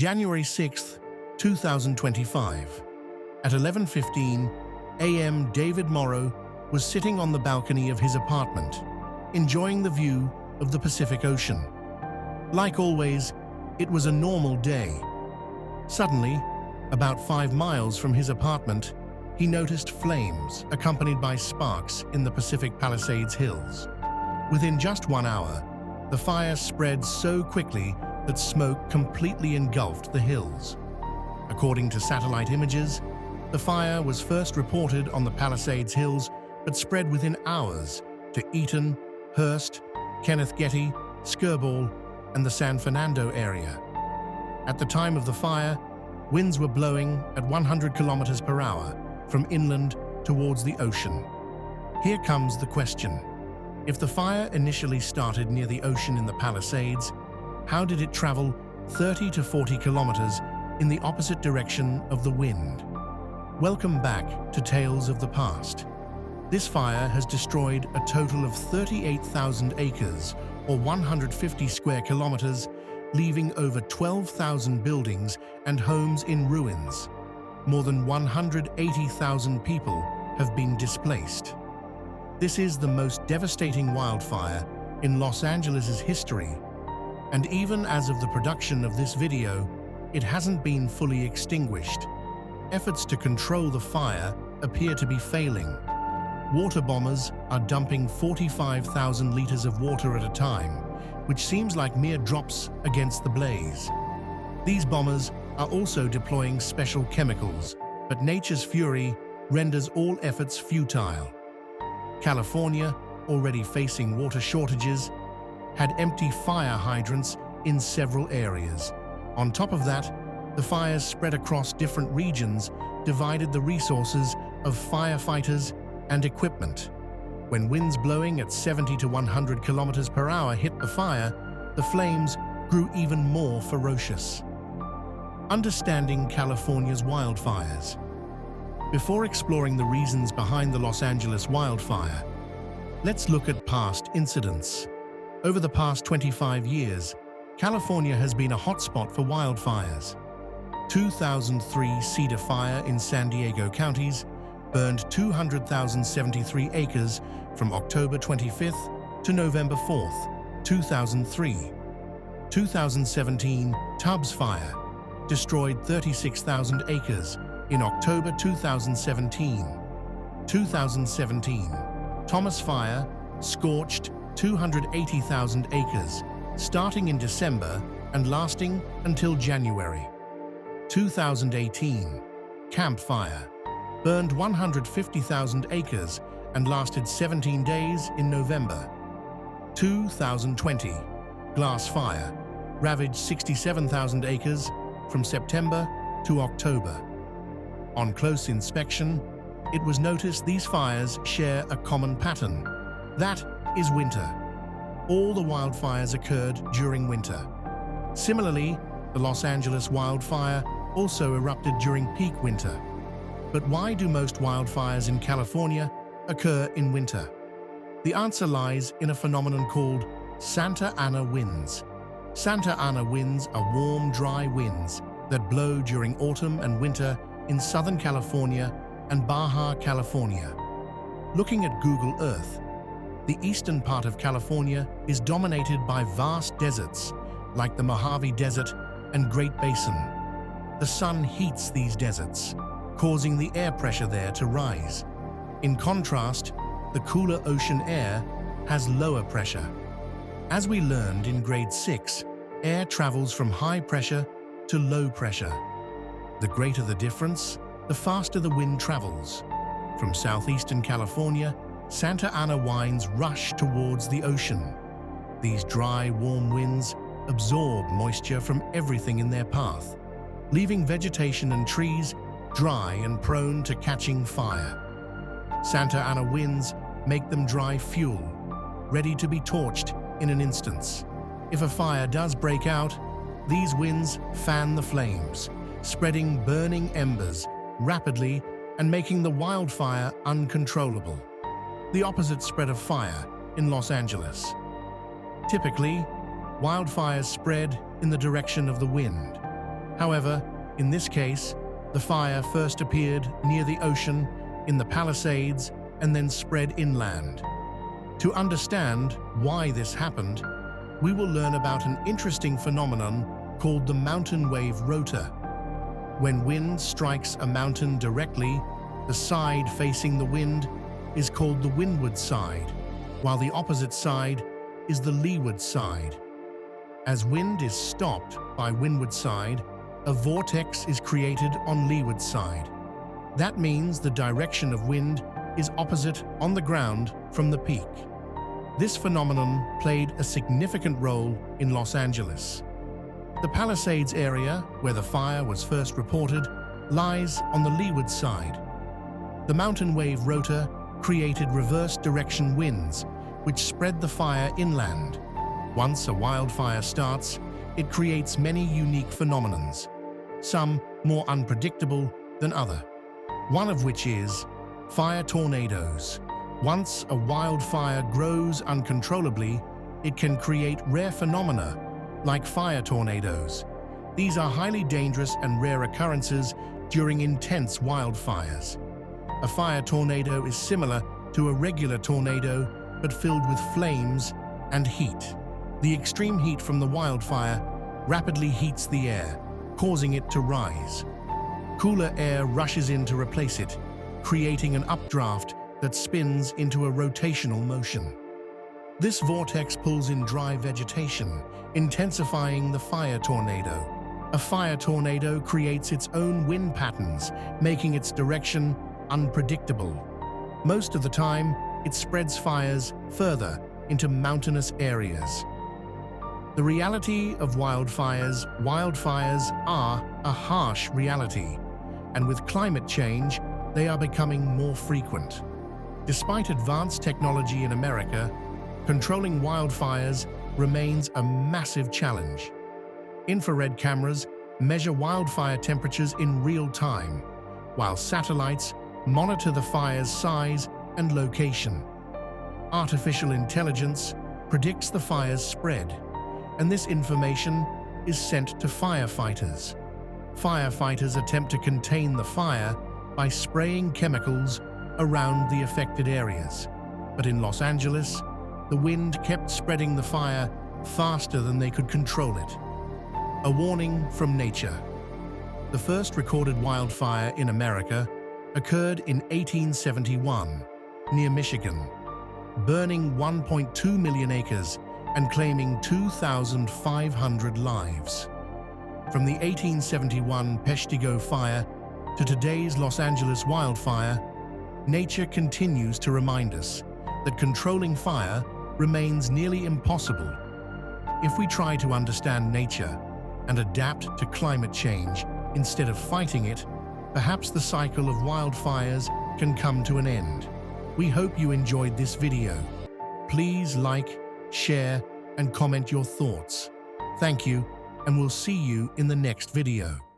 January 6, 2025. At 11:15 a.m., David Morrow was sitting on the balcony of his apartment, enjoying the view of the Pacific Ocean. Like always, it was a normal day. Suddenly, about 5 miles from his apartment, he noticed flames accompanied by sparks in the Pacific Palisades Hills. Within just 1 hour, the fire spread so quickly that smoke completely engulfed the hills. According to satellite images, the fire was first reported on the Palisades Hills but spread within hours to Eaton, Hearst, Kenneth Getty, Skirball, and the San Fernando area. At the time of the fire, winds were blowing at 100 kilometers per hour from inland towards the ocean. Here comes the question. If the fire initially started near the ocean in the Palisades, how did it travel 30 to 40 kilometers in the opposite direction of the wind? Welcome back to Tales of the Past. This fire has destroyed a total of 38,000 acres, or 150 square kilometers, leaving over 12,000 buildings and homes in ruins. More than 180,000 people have been displaced. This is the most devastating wildfire in Los Angeles' history, and even as of the production of this video, it hasn't been fully extinguished. Efforts to control the fire appear to be failing. Water bombers are dumping 45,000 liters of water at a time, which seems like mere drops against the blaze. These bombers are also deploying special chemicals, but nature's fury renders all efforts futile. California, already facing water shortages, had empty fire hydrants in several areas. On top of that, the fires spread across different regions divided the resources of firefighters and equipment. When winds blowing at 70 to 100 kilometers per hour hit the fire, the flames grew even more ferocious. Understanding California's wildfires. Before exploring the reasons behind the Los Angeles wildfire, let's look at past incidents. Over the past 25 years, California has been a hotspot for wildfires. 2003 Cedar Fire in San Diego counties burned 200,073 acres from October 25th to November 4th, 2003. 2017 Tubbs Fire destroyed 36,000 acres in October 2017. 2017 Thomas Fire scorched 280,000 acres, starting in December and lasting until January. 2018 Camp Fire burned 150,000 acres and lasted 17 days in November. 2020 Glass Fire ravaged 67,000 acres from September to October. On close inspection, it was noticed these fires share a common pattern. That is winter. All the wildfires occurred during winter. Similarly, the Los Angeles wildfire also erupted during peak winter. But why do most wildfires in California occur in winter? The answer lies in a phenomenon called Santa Ana winds. Santa Ana winds are warm, dry winds that blow during autumn and winter in Southern California and Baja California. Looking at Google Earth, the eastern part of California is dominated by vast deserts like the Mojave Desert and Great Basin. The sun heats these deserts, causing the air pressure there to rise. In contrast, the cooler ocean air has lower pressure. As we learned in grade 6, air travels from high pressure to low pressure. The greater the difference, the faster the wind travels. From southeastern California, Santa Ana winds rush towards the ocean. These dry, warm winds absorb moisture from everything in their path, leaving vegetation and trees dry and prone to catching fire. Santa Ana winds make them dry fuel, ready to be torched in an instant. If a fire does break out, these winds fan the flames, spreading burning embers rapidly and making the wildfire uncontrollable. The opposite spread of fire in Los Angeles. Typically, wildfires spread in the direction of the wind. However, in this case, the fire first appeared near the ocean, in the Palisades, and then spread inland. To understand why this happened, we will learn about an interesting phenomenon called the mountain wave rotor. When wind strikes a mountain directly, the side facing the wind is called the windward side, while the opposite side is the leeward side. As wind is stopped by windward side, a vortex is created on leeward side. That means the direction of wind is opposite on the ground from the peak. This phenomenon played a significant role in Los Angeles. The Palisades area, where the fire was first reported, lies on the leeward side. The mountain wave rotor created reverse direction winds, which spread the fire inland. Once a wildfire starts, it creates many unique phenomena, some more unpredictable than others. One of which is fire tornadoes. Once a wildfire grows uncontrollably, it can create rare phenomena like fire tornadoes. These are highly dangerous and rare occurrences during intense wildfires. A fire tornado is similar to a regular tornado, but filled with flames and heat. The extreme heat from the wildfire rapidly heats the air, causing it to rise. Cooler air rushes in to replace it, creating an updraft that spins into a rotational motion. This vortex pulls in dry vegetation, intensifying the fire tornado. A fire tornado creates its own wind patterns, making its direction unpredictable. Most of the time, it spreads fires further into mountainous areas. The reality of wildfires are a harsh reality, and with climate change, they are becoming more frequent. Despite advanced technology in America, controlling wildfires remains a massive challenge. Infrared cameras measure wildfire temperatures in real time, while satellites monitor the fire's size and location. Artificial intelligence predicts the fire's spread, and this information is sent to firefighters. Firefighters attempt to contain the fire by spraying chemicals around the affected areas. But in Los Angeles, the wind kept spreading the fire faster than they could control it. A warning from nature. The first recorded wildfire in America occurred in 1871 near Michigan, burning 1.2 million acres and claiming 2,500 lives. From the 1871 Peshtigo fire to today's Los Angeles wildfire, nature continues to remind us that controlling fire remains nearly impossible. If we try to understand nature and adapt to climate change instead of fighting it, perhaps the cycle of wildfires can come to an end. We hope you enjoyed this video. Please like, share, and comment your thoughts. Thank you, and we'll see you in the next video.